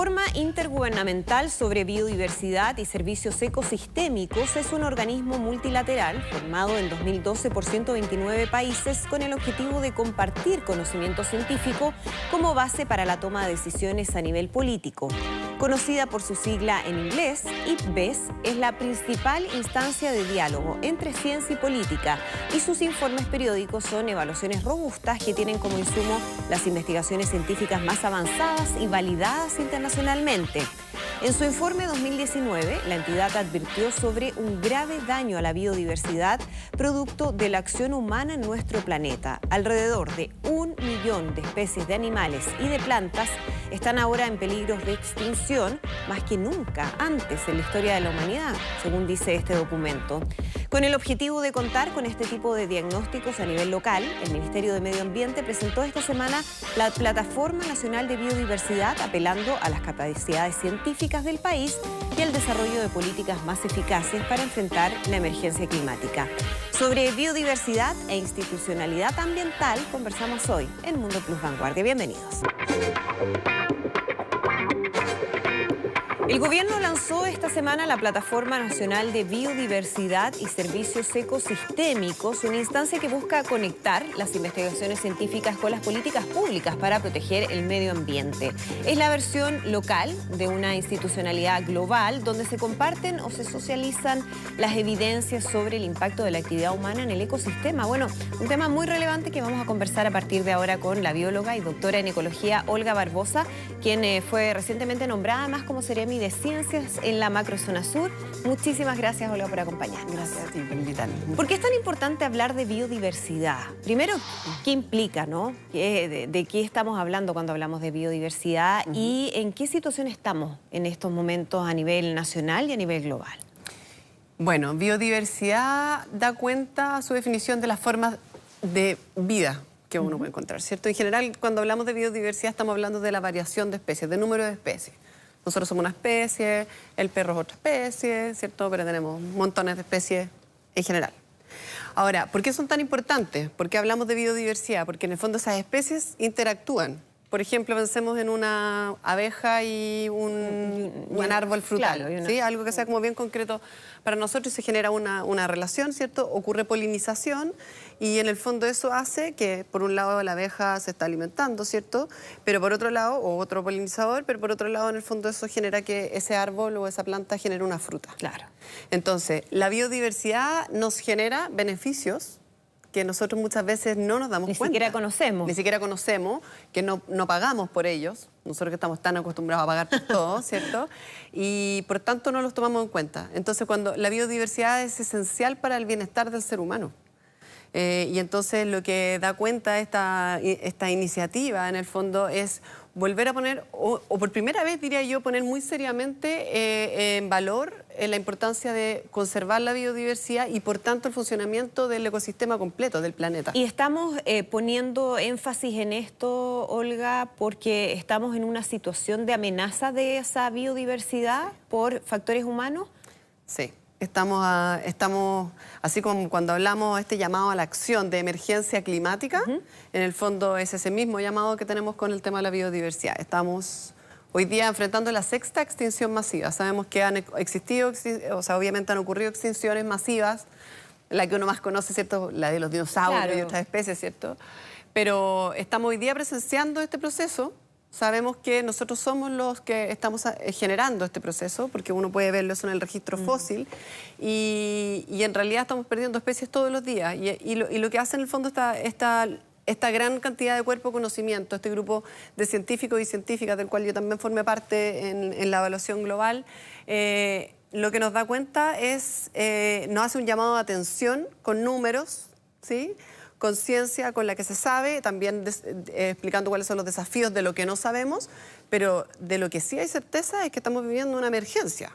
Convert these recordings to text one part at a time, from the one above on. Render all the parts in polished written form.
Plataforma Intergubernamental sobre Biodiversidad y Servicios Ecosistémicos es un organismo multilateral formado en 2012 por 129 países con el objetivo de compartir conocimiento científico como base para la toma de decisiones a nivel político. Conocida por su sigla en inglés, IPBES es la principal instancia de diálogo entre ciencia y política y sus informes periódicos son evaluaciones robustas que tienen como insumo las investigaciones científicas más avanzadas y validadas internacionalmente. En su informe 2019, la entidad advirtió sobre un grave daño a la biodiversidad producto de la acción humana en nuestro planeta. Alrededor de 1 millón de especies de animales y de plantas están ahora en peligro de extinción, más que nunca antes en la historia de la humanidad, según dice este documento. Con el objetivo de contar con este tipo de diagnósticos a nivel local, el Ministerio de Medio Ambiente presentó esta semana la Plataforma Nacional de Biodiversidad, apelando a las capacidades científicas del país y al desarrollo de políticas más eficaces para enfrentar la emergencia climática. Sobre biodiversidad e institucionalidad ambiental conversamos hoy en Mundo Plus Vanguardia. Bienvenidos. El gobierno lanzó esta semana la Plataforma Nacional de Biodiversidad y Servicios Ecosistémicos, una instancia que busca conectar las investigaciones científicas con las políticas públicas para proteger el medio ambiente. Es la versión local de una institucionalidad global donde se comparten o se socializan las evidencias sobre el impacto de la actividad humana en el ecosistema. Bueno, un tema muy relevante que vamos a conversar a partir de ahora con la bióloga y doctora en ecología Olga Barbosa, quien fue recientemente nombrada además como Seremi de Ciencias en la Macrozona Sur. Muchísimas gracias, Olga, por acompañarnos. Gracias a ti por invitarme. ¿Por qué es tan importante hablar de biodiversidad? Primero, ¿qué implica, no? ¿De qué estamos hablando cuando hablamos de biodiversidad? ¿Y en qué situación estamos en estos momentos a nivel nacional y a nivel global? Bueno, biodiversidad da cuenta a su definición de las formas de vida que uno puede encontrar, ¿cierto? En general, cuando hablamos de biodiversidad estamos hablando de la variación de especies, de número de especies. Nosotros somos una especie, el perro es otra especie, ¿cierto? Pero tenemos montones de especies en general. Ahora, ¿por qué son tan importantes? ¿Por qué hablamos de biodiversidad? Porque en el fondo esas especies interactúan. Por ejemplo, pensemos en una abeja y un árbol frutal, claro, ¿sí? Algo que sea como bien concreto para nosotros y se genera una relación, ¿cierto? Ocurre polinización y en el fondo eso hace que, por un lado, la abeja se está alimentando, ¿cierto? Pero por otro lado, o otro polinizador, pero por otro lado, en el fondo eso genera que ese árbol o esa planta genere una fruta. Claro. Entonces, la biodiversidad nos genera beneficios que nosotros muchas veces no nos damos cuenta. Ni siquiera conocemos. Ni siquiera conocemos, que no pagamos por ellos. Nosotros que estamos tan acostumbrados a pagar por todo, ¿cierto? Y por tanto no los tomamos en cuenta. Entonces, cuando la biodiversidad es esencial para el bienestar del ser humano. Y entonces lo que da cuenta esta iniciativa, en el fondo, es volver a poner, o por primera vez, diría yo, poner muy seriamente en valor la importancia de conservar la biodiversidad y, por tanto, el funcionamiento del ecosistema completo del planeta. Y estamos poniendo énfasis en esto, Olga, porque estamos en una situación de amenaza de esa biodiversidad por factores humanos. Sí. Estamos, así como cuando hablamos este llamado a la acción de emergencia climática, en el fondo es ese mismo llamado que tenemos con el tema de la biodiversidad. Estamos hoy día enfrentando la 6ª extinción masiva. Sabemos que han existido, o sea, obviamente han ocurrido extinciones masivas, la que uno más conoce, ¿cierto? La de los dinosaurios, claro, y otras especies, ¿cierto? Pero estamos hoy día presenciando este proceso. Sabemos que nosotros somos los que estamos generando este proceso, porque uno puede verlo eso en el registro fósil, y en realidad estamos perdiendo especies todos los días. Y lo que hace en el fondo esta gran cantidad de cuerpo de conocimiento, este grupo de científicos y científicas, del cual yo también formé parte en la evaluación global, lo que nos da cuenta es, nos hace un llamado de atención con números, ¿sí?, con ciencia, con la que se sabe, también explicando cuáles son los desafíos de lo que no sabemos, pero de lo que sí hay certeza es que estamos viviendo una emergencia.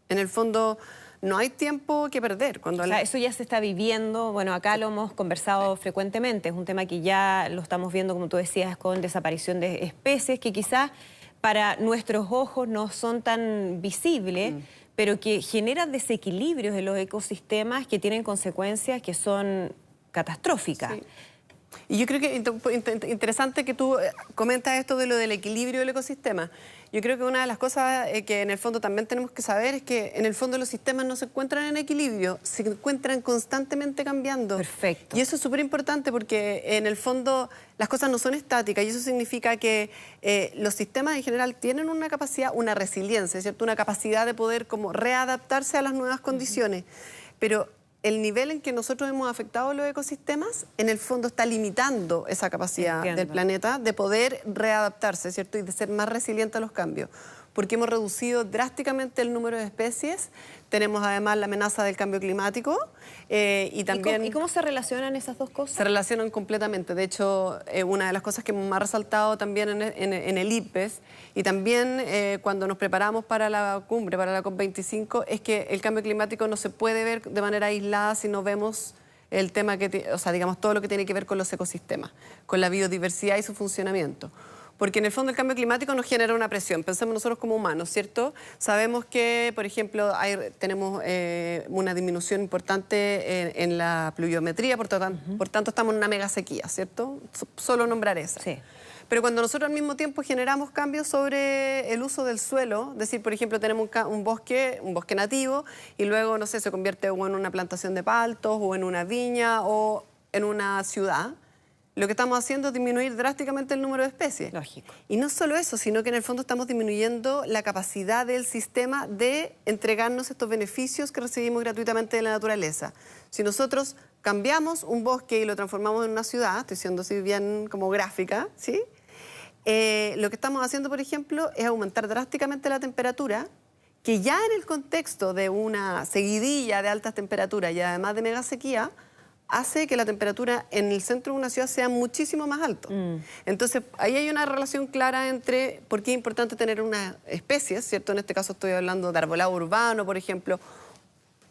En el fondo, no hay tiempo que perder. O sea, eso ya se está viviendo, bueno, acá lo hemos conversado frecuentemente, es un tema que ya lo estamos viendo, como tú decías, con desaparición de especies que quizás para nuestros ojos no son tan visibles, pero que generan desequilibrios en los ecosistemas que tienen consecuencias que son catastróficas. Sí. Y yo creo que interesante que tú comentas esto de lo del equilibrio del ecosistema. Yo creo que una de las cosas que en el fondo también tenemos que saber es que en el fondo los sistemas no se encuentran en equilibrio, se encuentran constantemente cambiando. Perfecto. Y eso es súper importante porque en el fondo las cosas no son estáticas y eso significa que los sistemas en general tienen una capacidad, una resiliencia, ¿cierto? Una capacidad de poder como readaptarse a las nuevas condiciones. Pero el nivel en que nosotros hemos afectado los ecosistemas, en el fondo está limitando esa capacidad del planeta de poder readaptarse, ¿cierto? Y de ser más resiliente a los cambios. Porque hemos reducido drásticamente el número de especies, tenemos además la amenaza del cambio climático y también... ¿Y cómo se relacionan esas dos cosas? Se relacionan completamente. De hecho, una de las cosas que hemos más resaltado también en el IPBES y también cuando nos preparamos para la cumbre, para la COP25, es que el cambio climático no se puede ver de manera aislada si no vemos el tema o sea, digamos, todo lo que tiene que ver con los ecosistemas, con la biodiversidad y su funcionamiento. Porque en el fondo el cambio climático nos genera una presión. Pensemos nosotros como humanos, ¿cierto? Sabemos que, por ejemplo, tenemos una disminución importante en la pluviometría, por tanto estamos en una mega sequía, ¿cierto? Solo nombrar esa. Sí. Pero cuando nosotros al mismo tiempo generamos cambios sobre el uso del suelo, es decir, por ejemplo, tenemos un bosque nativo y luego, no sé, se convierte o en una plantación de paltos o en una viña o en una ciudad, lo que estamos haciendo es disminuir drásticamente el número de especies. Lógico. Y no solo eso, sino que en el fondo estamos disminuyendo la capacidad del sistema de entregarnos estos beneficios que recibimos gratuitamente de la naturaleza. Si nosotros cambiamos un bosque y lo transformamos en una ciudad, estoy siendo así bien como gráfica, ¿sí? Lo que estamos haciendo, por ejemplo, es aumentar drásticamente la temperatura, que ya en el contexto de una seguidilla de altas temperaturas y además de mega sequía, hace que la temperatura en el centro de una ciudad sea muchísimo más alto. Entonces, ahí hay una relación clara entre por qué es importante tener unas especies, ¿cierto? En este caso estoy hablando de arbolado urbano, por ejemplo,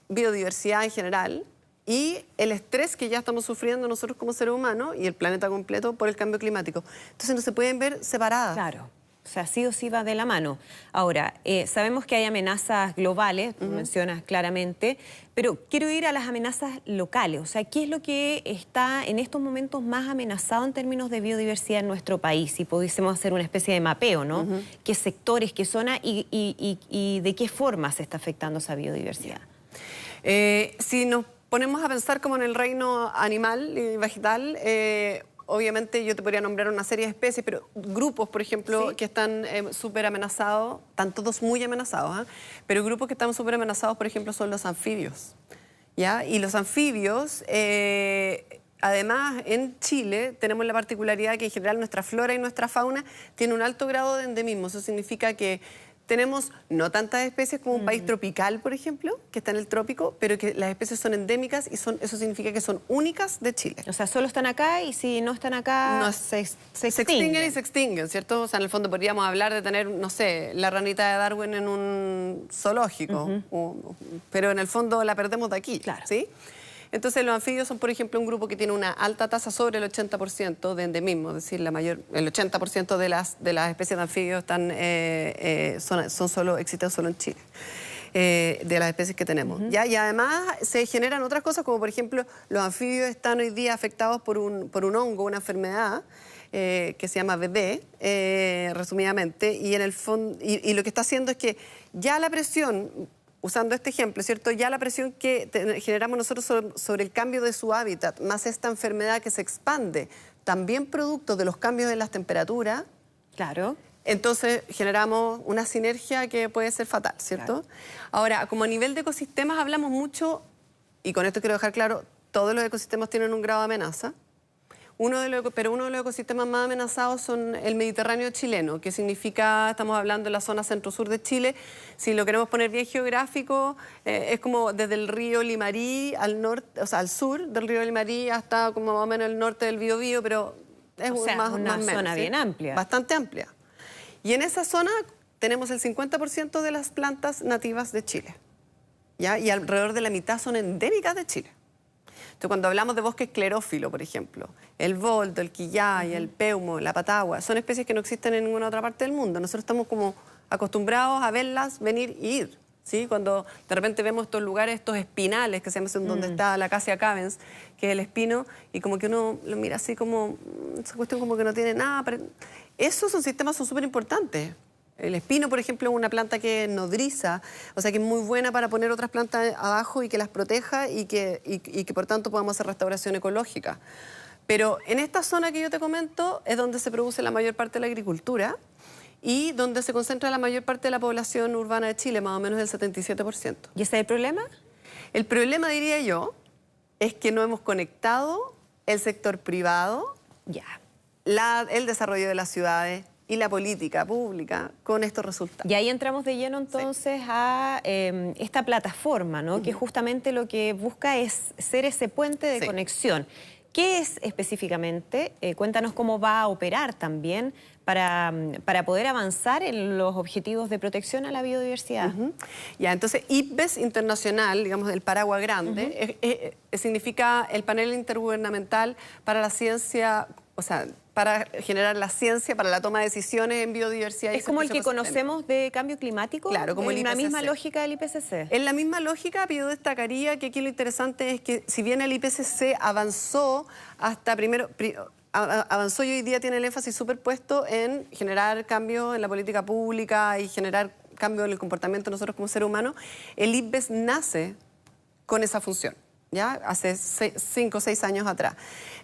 biodiversidad en general, y el estrés que ya estamos sufriendo nosotros como seres humanos y el planeta completo por el cambio climático. Entonces, no se pueden ver separadas. Claro. O sea, sí o sí va de la mano. Ahora, sabemos que hay amenazas globales, tú mencionas claramente, pero quiero ir a las amenazas locales. O sea, ¿qué es lo que está en estos momentos más amenazado en términos de biodiversidad en nuestro país? Si pudiésemos hacer una especie de mapeo, ¿no? ¿Qué sectores, qué zonas y de qué forma se está afectando esa biodiversidad? Si nos ponemos a pensar como en el reino animal y vegetal, obviamente yo te podría nombrar una serie de especies, pero grupos, por ejemplo, ¿sí? Que están súper amenazados, están todos muy amenazados, pero grupos que están súper amenazados, por ejemplo, son los anfibios, ¿ya? Y los anfibios, además, en Chile tenemos la particularidad que en general nuestra flora y nuestra fauna tiene un alto grado de endemismo. Eso significa que tenemos no tantas especies como un país tropical, por ejemplo, que está en el trópico, pero que las especies son endémicas y eso significa que son únicas de Chile. O sea, solo están acá y si no están acá, se extinguen y se extinguen, ¿cierto? O sea, en el fondo podríamos hablar de tener, no sé, la ranita de Darwin en un zoológico, pero en el fondo la perdemos de aquí, claro. ¿Sí? Entonces, los anfibios son, por ejemplo, un grupo que tiene una alta tasa sobre el 80% de endemismo, es decir, el 80% de las especies de anfibios existen solo en Chile, de las especies que tenemos. ¿Ya? Y además se generan otras cosas, como por ejemplo, los anfibios están hoy día afectados por un hongo, una enfermedad, que se llama BD, resumidamente, y en el fondo, y lo que está haciendo es que ya la presión, usando este ejemplo, ¿cierto? Ya la presión que generamos nosotros sobre el cambio de su hábitat, más esta enfermedad que se expande, también producto de los cambios en las temperaturas. Claro. Entonces generamos una sinergia que puede ser fatal, ¿cierto? Claro. Ahora, como a nivel de ecosistemas hablamos mucho, y con esto quiero dejar claro, todos los ecosistemas tienen un grado de amenaza. Pero uno de los ecosistemas más amenazados son el Mediterráneo chileno, que significa, estamos hablando de la zona centro-sur de Chile. Si lo queremos poner bien geográfico, es como desde el río Limarí al norte, o sea, al sur del río Limarí hasta como más o menos el norte del Biobío, pero es una zona bien amplia. Bastante amplia. Y en esa zona tenemos el 50% de las plantas nativas de Chile, ¿ya? Y alrededor de la mitad son endémicas de Chile. Entonces, cuando hablamos de bosque esclerófilo, por ejemplo, el boldo, el quillay, el peumo, la patagua, son especies que no existen en ninguna otra parte del mundo. Nosotros estamos como acostumbrados a verlas venir y ir. ¿sí? Cuando de repente vemos estos lugares, estos espinales que se llaman donde está la Acacia Cavens, que es el espino, y como que uno lo mira así como, esa cuestión como que no tiene nada. Esos son sistemas súper importantes. El espino, por ejemplo, es una planta que es nodriza, o sea que es muy buena para poner otras plantas abajo y que las proteja y que por tanto podamos hacer restauración ecológica. Pero en esta zona que yo te comento es donde se produce la mayor parte de la agricultura y donde se concentra la mayor parte de la población urbana de Chile, más o menos el 77%. ¿Y ese es el problema? El problema, diría yo, es que no hemos conectado el sector privado, el desarrollo de las ciudades y la política pública con estos resultados. Y ahí entramos de lleno entonces a esta plataforma, ¿no? Que justamente lo que busca es ser ese puente de conexión. ¿Qué es específicamente? Cuéntanos cómo va a operar también para poder avanzar en los objetivos de protección a la biodiversidad. Ya, entonces IPBES Internacional, digamos el paraguas grande, significa el panel intergubernamental para la ciencia, o sea, para generar la ciencia, para la toma de decisiones en biodiversidad. ¿Es como el que conocemos de cambio climático? Claro, como el IPCC. La misma lógica del IPCC. En la misma lógica, yo destacaría que aquí lo interesante es que si bien el IPCC avanzó hasta primero... avanzó y hoy día tiene el énfasis superpuesto en generar cambios en la política pública y generar cambios en el comportamiento de nosotros como seres humanos, el IPBES nace con esa función. ¿Ya? Hace 5 o 6 años atrás.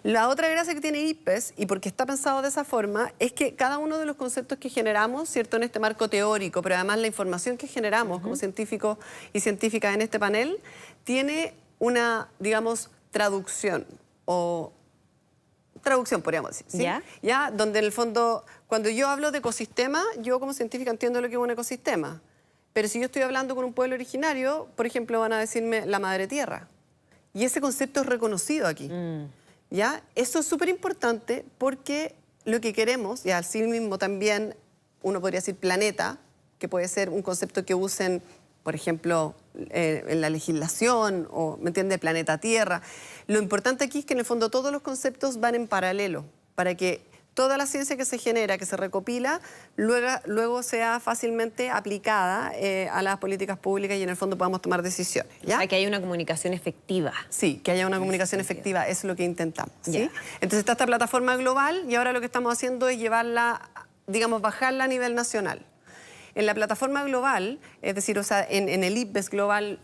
La otra gracia que tiene IPBES, y porque está pensado de esa forma, es que cada uno de los conceptos que generamos, ¿cierto?, en este marco teórico, pero además la información que generamos como científicos y científicas en este panel, tiene una, digamos, traducción, o traducción podríamos decir, ¿sí? ¿Ya? Donde en el fondo, cuando yo hablo de ecosistema, yo como científica entiendo lo que es un ecosistema. Pero si yo estoy hablando con un pueblo originario, por ejemplo, van a decirme la madre tierra. Y ese concepto es reconocido aquí. ¿Ya? Eso es súper importante porque lo que queremos, y así mismo también uno podría decir planeta, que puede ser un concepto que usen, por ejemplo, en la legislación, o, ¿me entiende?, planeta Tierra. Lo importante aquí es que en el fondo todos los conceptos van en paralelo, para que toda la ciencia que se genera, que se recopila, luego sea fácilmente aplicada a las políticas públicas y en el fondo podamos tomar decisiones. ¿Ya? O sea, que haya una comunicación efectiva. Sí, que haya una comunicación efectiva, eso es lo que intentamos. ¿Sí? Entonces está esta plataforma global y ahora lo que estamos haciendo es llevarla, digamos, bajarla a nivel nacional. En la plataforma global, es decir, o sea, en el IPBES global,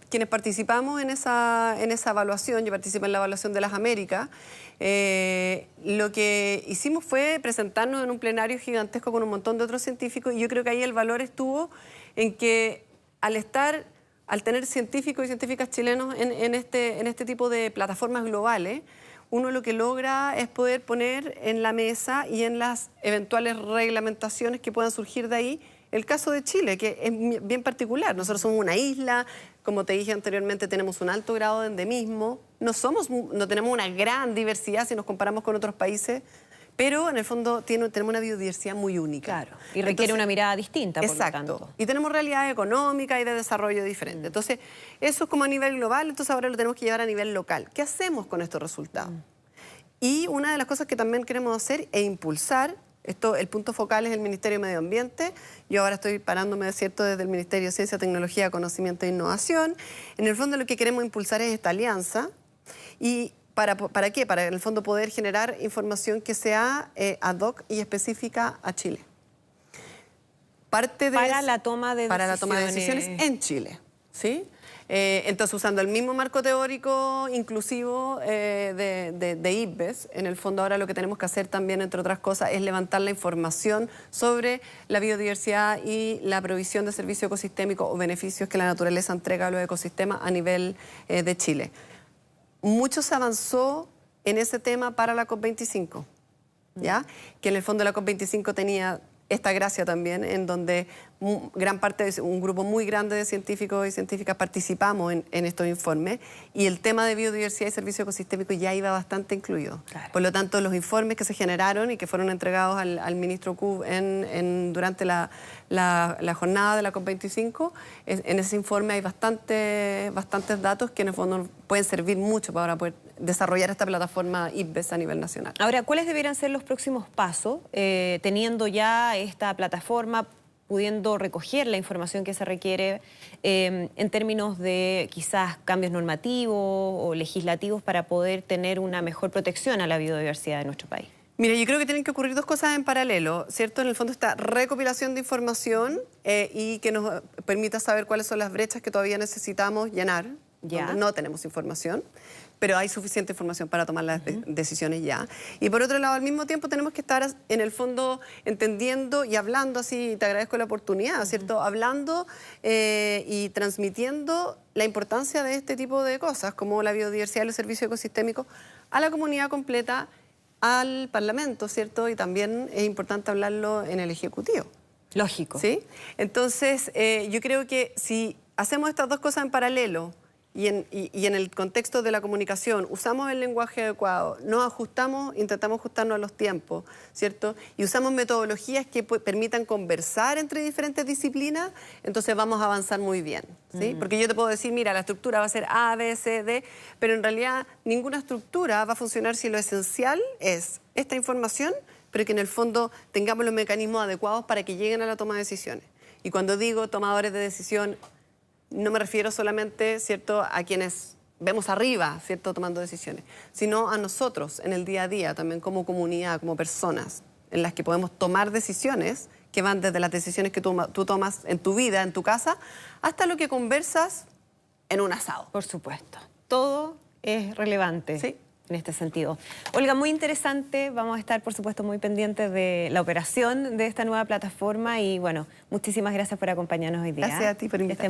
quienes participamos en esa evaluación, yo participé en la evaluación de las Américas, lo que hicimos fue presentarnos en un plenario gigantesco con un montón de otros científicos y yo creo que ahí el valor estuvo en que al tener científicos y científicas chilenos en este tipo de plataformas globales, uno lo que logra es poder poner en la mesa y en las eventuales reglamentaciones que puedan surgir de ahí el caso de Chile, que es bien particular. Nosotros somos una isla, como te dije anteriormente, tenemos un alto grado de endemismo, no tenemos una gran diversidad si nos comparamos con otros países, pero en el fondo tenemos una biodiversidad muy única. Claro, y requiere una mirada distinta, por lo tanto. Y tenemos realidades económicas y de desarrollo diferentes. Entonces, eso es como a nivel global, entonces ahora lo tenemos que llevar a nivel local. ¿Qué hacemos con estos resultados? Y una de las cosas que también queremos hacer es impulsar, el punto focal es el Ministerio de Medio Ambiente, yo ahora estoy parándome, ¿cierto?, desde el Ministerio de Ciencia, Tecnología, Conocimiento e Innovación. En el fondo lo que queremos impulsar es esta alianza y ¿para qué? Para en el fondo poder generar información que sea ad hoc y específica a Chile. Para la toma de decisiones en Chile, ¿sí? Entonces, usando el mismo marco teórico inclusivo de IPBES, en el fondo ahora lo que tenemos que hacer también, entre otras cosas, es levantar la información sobre la biodiversidad y la provisión de servicios ecosistémicos o beneficios que la naturaleza entrega a los ecosistemas a nivel de Chile. Mucho se avanzó en ese tema para la COP25, ¿ya? Que en el fondo la COP25 tenía esta gracia también, en donde un grupo muy grande de científicos y científicas participamos en estos informes y el tema de biodiversidad y servicio ecosistémico ya iba bastante incluido. Claro. Por lo tanto, los informes que se generaron y que fueron entregados al ministro Cub durante la jornada de la COP25, en ese informe hay bastantes datos que en el fondo pueden servir mucho para poder desarrollar esta plataforma IPBES a nivel nacional. Ahora, ¿cuáles deberían ser los próximos pasos, teniendo ya esta plataforma? pudiendo recoger la información que se requiere en términos de quizás cambios normativos o legislativos para poder tener una mejor protección a la biodiversidad de nuestro país? Mira, yo creo que tienen que ocurrir dos cosas en paralelo, ¿cierto? En el fondo esta recopilación de información y que nos permita saber cuáles son las brechas que todavía necesitamos llenar, donde no tenemos información, pero hay suficiente información para tomar las decisiones ya. Y por otro lado, al mismo tiempo tenemos que estar en el fondo entendiendo y hablando, así te agradezco la oportunidad, ¿cierto? Hablando y transmitiendo la importancia de este tipo de cosas, como la biodiversidad y los servicios ecosistémicos, a la comunidad completa, al Parlamento, ¿cierto? Y también es importante hablarlo en el Ejecutivo. Lógico. ¿Sí? Entonces, yo creo que si hacemos estas dos cosas en paralelo y en el contexto de la comunicación, usamos el lenguaje adecuado, nos ajustamos, intentamos ajustarnos a los tiempos, ¿cierto? Y usamos metodologías que permitan conversar entre diferentes disciplinas, entonces vamos a avanzar muy bien, ¿sí? Porque yo te puedo decir, mira, la estructura va a ser A, B, C, D, pero en realidad ninguna estructura va a funcionar si lo esencial es esta información, pero que en el fondo tengamos los mecanismos adecuados para que lleguen a la toma de decisiones. Y cuando digo tomadores de decisión, no me refiero solamente, ¿cierto?, a quienes vemos arriba, ¿cierto?, tomando decisiones, sino a nosotros en el día a día, también como comunidad, como personas, en las que podemos tomar decisiones que van desde las decisiones que tú tomas en tu vida, en tu casa, hasta lo que conversas en un asado. Por supuesto. Todo es relevante. Sí. En este sentido. Olga, muy interesante. Vamos a estar, por supuesto, muy pendientes de la operación de esta nueva plataforma y, bueno, muchísimas gracias por acompañarnos hoy día. Gracias a ti por invitarme.